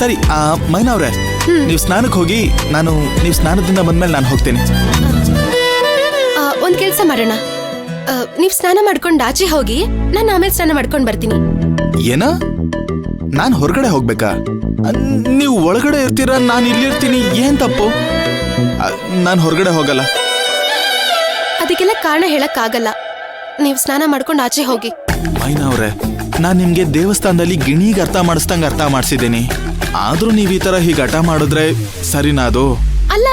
ಸರಿ ಮೈನಾ ಅವ್ರೆ, ನೀವು ಸ್ನಾನಕ್ಕೆ ಹೋಗಿ, ನೀವು ಸ್ನಾನದಿಂದ ಬಂದ್ಮೇಲೆ ನಾನು ಹೋಗ್ತೀನಿ. ಒಂದ್ ಕೆಲ್ಸ ಮಾಡೋಣ, ನೀವ್ ಸ್ನಾನ ಮಾಡ್ಕೊಂಡು ಆಚೆ ಹೋಗಿ, ನಾನು ಆಮೇಲೆ ಸ್ನಾನ ಮಾಡ್ಕೊಂಡ್ ಬರ್ತೀನಿ. ಏನ? ನಾನ್ ಹೊರಗಡೆ ಹೋಗ್ಬೇಕಾ? ನೀವು ಒಳಗಡೆ ಇರ್ತೀರಾ, ನಾನು ಇಲ್ಲಿರ್ತೀನಿ, ಏನ್ ತಪ್ಪು? ನಾನು ಹೊರಗಡೆ ಹೋಗಲ್ಲ. ಅದಕ್ಕೆಲ್ಲ ಕಾರಣ ಹೇಳಕ್ ಆಗಲ್ಲ. ನೀವ್ ಸ್ನಾನ ಮಾಡ್ಕೊಂಡು ಆಚೆ ಹೋಗಿ. ಮೈನಾ ಅವ್ರೆ, ನಾನ್ ನಿಮ್ಗೆ ದೇವಸ್ಥಾನದಲ್ಲಿ ಗಿಣಿಗೆ ಅರ್ಥ ಮಾಡಿಸಿದ್ದೀನಿ. ಆದ್ರೂ ನೀವ್ ಈ ತರ ಹೀಗೆ ಹಠ ಮಾಡಿದ್ರೆ ಸರಿನಾ ಅದು? ಅಲ್ಲ,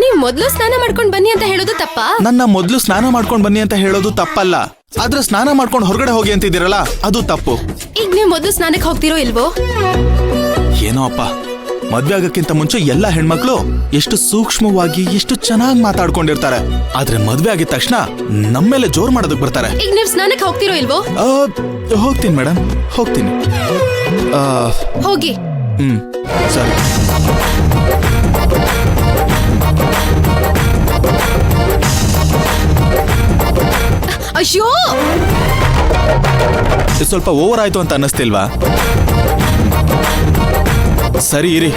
ನೀವ್ ಮೊದ್ಲು ಸ್ನಾನ ಮಾಡ್ಕೊಂಡ್ ಬನ್ನಿ ಅಂತ ಹೇಳೋದು ತಪ್ಪಾ? ನನ್ನ ಮೊದ್ಲು ಸ್ನಾನ ಮಾಡ್ಕೊಂಡ್ ಬನ್ನಿ ಅಂತ ಹೇಳೋದು ತಪ್ಪಲ್ಲ, ಆದ್ರೆ ಸ್ನಾನ ಮಾಡ್ಕೊಂಡು ಹೊರಗಡೆ ಹೋಗಿ ಅಂತಿದ್ದೀರಲ್ಲ, ಅದು ತಪ್ಪು. ಈಗ ನೀವ್ ಮೊದ್ಲು ಸ್ನಾನಕ್ಕೆ ಹೋಗ್ತಿರೋ ಇಲ್ವೋ? ಏನೋ ಅಪ್ಪ, ಮದ್ವೆ ಆಗಕ್ಕಿಂತ ಮುಂಚೆ ಎಲ್ಲಾ ಹೆಣ್ಮಕ್ಳು ಎಷ್ಟು ಸೂಕ್ಷ್ಮವಾಗಿ, ಎಷ್ಟು ಚೆನ್ನಾಗಿ ಮಾತಾಡ್ಕೊಂಡಿರ್ತಾರೆ. ಆದ್ರೆ ಮದ್ವೆ ಆಗಿದ ತಕ್ಷಣ ನಮ್ಮೇಲೆ ಜೋರ್ ಮಾಡೋದಕ್ ಬರ್ತಾರೆ. ಈಗ ನೀವ್ ಸ್ನಾನಕ್ಕೆ ಹೋಗ್ತಿರೋ ಇಲ್ವೋ? ಹೋಗ್ತೀನಿ ಮೇಡಮ್, ಹೋಗ್ತೀನಿ. ಹೋಗಿ. ಸರಿ. ಅಯ್ಯೋ, ಸ್ವಲ್ಪ ಓವರ್ ಆಯ್ತು ಅಂತ ಅನ್ನಿಸ್ತಿಲ್ವಾ? ಸರಿ ಇರಿ.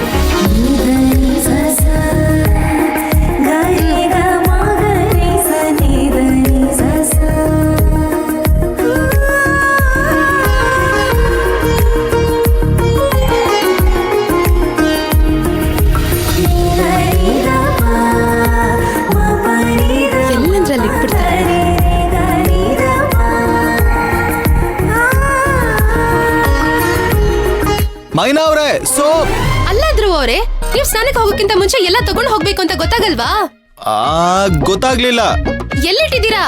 ಮೈನಾ ಅವ್ರೆ, ಸೋಪ್. ಅಲ್ಲಾದ್ರು ಅವರೇ, ನೀವ್ ಸ್ನಾನಕ್ಕೆ ಹೋಗೋಕ್ಕಿಂತ ಮುಂಚೆ ಎಲ್ಲ ತಗೊಂಡು ಹೋಗ್ಬೇಕು ಅಂತ ಗೊತ್ತಾಗಲ್ವಾ? ಗೊತ್ತಾಗ್ಲಿಲ್ಲ. ಎಲ್ಲಿಟ್ಟಿದ್ದೀರಾ?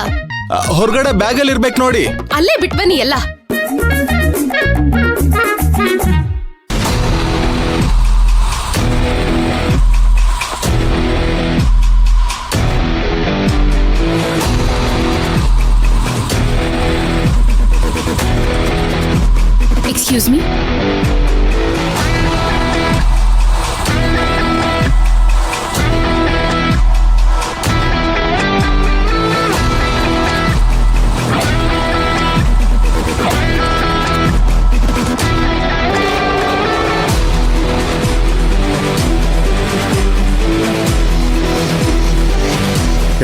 ಹೊರಗಡೆ ಬ್ಯಾಗಲ್ಲಿ ಇರ್ಬೇಕು ನೋಡಿ. ಅಲ್ಲೇ ಬಿಟ್ ಬನ್ನಿ ಎಲ್ಲ. Excuse me,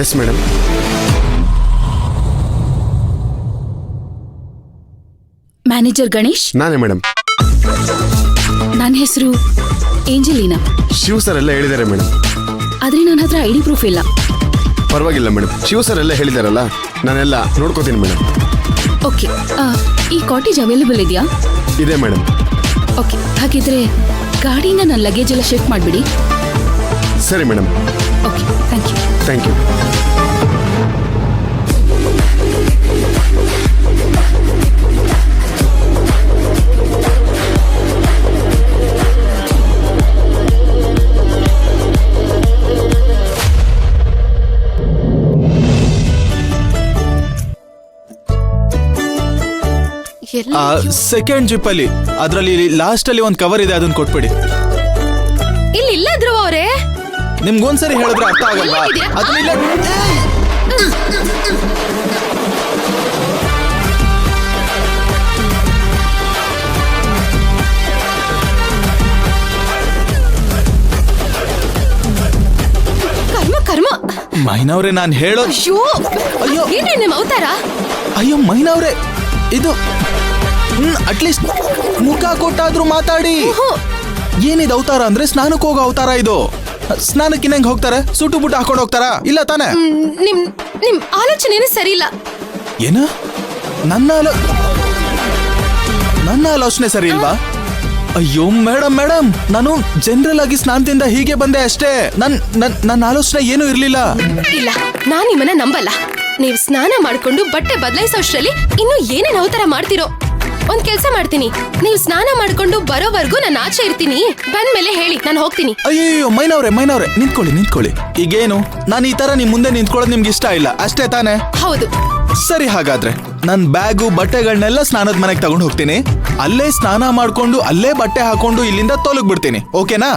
yes madam. Manager Ganesh? ನಾನೇ ಮೇಡಮ್. ನನ್ನ ಹೆಸರು ಏಂಜಲಿನಾ. ಶಿವ ಸರ್ ಎಲ್ಲ ಹೇಳಿದ್ದಾರೆ ಮೇಡಮ್. ಆದ್ರೆ ನನ್ನ ಹತ್ರ ಐಡಿ ಪ್ರೂಫ್ ಇಲ್ಲ. ಪರವಾಗಿಲ್ಲ ಮೇಡಮ್, ಶಿವ ಸರ್ ಎಲ್ಲ ಹೇಳಿದಾರಲ್ಲ, ನಾನೆಲ್ಲ ನೋಡ್ಕೋತೀನಿ ಮೇಡಮ್. ಓಕೆ, ಈ ಕಾಟೇಜ್ ಅವೈಲೇಬಲ್ ಇದೆಯಾ? ಇದೆ ಮೇಡಮ್. ಓಕೆ, ಹಾಗಿದ್ರೆ ಗಾಡಿನ ನನ್ನ ಲಗೇಜ್ ಎಲ್ಲ ಶಿಫ್ಟ್ ಮಾಡಿಬಿಡಿ. ಸರಿ madam. Okay, thank you. Thank you. Second zip ಅಲ್ಲಿ, ಅದ್ರಲ್ಲಿ ಲಾಸ್ಟ್ ಅಲ್ಲಿ ಒಂದು ಕವರ್ ಇದೆ, ಅದನ್ನ ಕೊಟ್ಬಿಡಿ. ಇಲ್ಲಿ ಇಲ್ಲದ್ರು ಅವರೇ. ನಿಮ್ಗೊಂದ್ಸರಿ ಹೇಳಿದ್ರೆ ಅರ್ಥ ಆಗಲ್ವಾ? ಅದನ್ನ ಕರ್ಮ ಕರ್ಮ. ಮೈನವ್ರೆ, ನಾನು ಹೇಳೋ. ಅಯ್ಯೋ, ಏನೇ ನಿಮ್ಮ ಅವತಾರ? ಅಯ್ಯೋ ಮೈನವ್ರೆ, ಇದು ಅಟ್ಲೀಸ್ಟ್ ಮುಖ ಕೊಟ್ಟಾದ್ರೂ ಮಾತಾಡಿ. ಏನಿದು ಅವತಾರ ಅಂದ್ರೆ ಸ್ನಾನಕ್ಕೆ ಹೋಗೋ ಅವತಾರ ಇದು. ಸ್ನಾನಕ್ಕೆ ಹೆಂಗ್ ಹೋಗ್ತಾರೆ? ಸುಟ್ಟು ಬುಟ್ಟು ಹಾಕೊಂಡು ಹೋಗ್ತಾರಾ? ಇಲ್ಲ ತಾನೆ? ನಿಮ್ ಆಲೋಚನೆ ಸರಿ ಇಲ್ಲ. ಏನ? ನನ್ನ ಆಲೋಚನೆ ಸರಿ ಇಲ್ವಾ? ಅಯ್ಯೋ ಮೇಡಮ್, ನಾನು ಜನರಲ್ ಆಗಿ ಸ್ನಾನದಿಂದ ಹೀಗೆ ಬಂದೆ ಅಷ್ಟೇ. ನನ್ನ ಆಲೋಚನೆ ಏನೂ ಇರ್ಲಿಲ್ಲ. ಇಲ್ಲ, ನಾನ್ ನಿಮ್ಮನ್ನ ನಂಬಲ್ಲ. ನೀವು ಸ್ನಾನ ಮಾಡ್ಕೊಂಡು ಬಟ್ಟೆ ಬದಲಾಯಿಸೋಷ್ಟ್ರಲ್ಲಿ ಇನ್ನು ಏನೇನ್ ಅವತಾರ ಮಾಡ್ತಿರೋ. ಒಂದ್ ಕೆಲ್ಸ ಮಾಡ್ತೀನಿ, ನೀವು ಸ್ನಾನ ಮಾಡ್ಕೊಂಡು ಬರೋವರೆಗೂ ನಾನು ಆಚೆ ಇರ್ತೀನಿ. ಬಂದ್ಮೇಲೆ ಹೇಳಿ, ನಾನು ಹೋಗ್ತೀನಿ. ಅಯ್ಯೋ ಮೈನವ್ರೆ, ನಿಂತ್ಕೊಳ್ಳಿ. ಈಗೇನು, ನಾನು ಈ ತರ ನಿಮ್ ಮುಂದೆ ನಿಂತ್ಕೊಳ್ಳೋದು ನಿಮ್ಗೆ ಇಷ್ಟ ಇಲ್ಲ ಅಷ್ಟೇ ತಾನೆ? ಹೌದು. ಸರಿ, ಹಾಗಾದ್ರೆ ನನ್ ಬ್ಯಾಗು ಬಟ್ಟೆಗಳನ್ನೆಲ್ಲ ಸ್ನಾನದ ಮನೆಗೆ ತಗೊಂಡು ಹೋಗ್ತೀನಿ. ಅಲ್ಲೇ ಸ್ನಾನ ಮಾಡ್ಕೊಂಡು ಅಲ್ಲೇ ಬಟ್ಟೆ ಹಾಕೊಂಡು ಇಲ್ಲಿಂದ ತೊಲಗ್ ಬಿಡ್ತೀನಿ. ಓಕೆನಾ?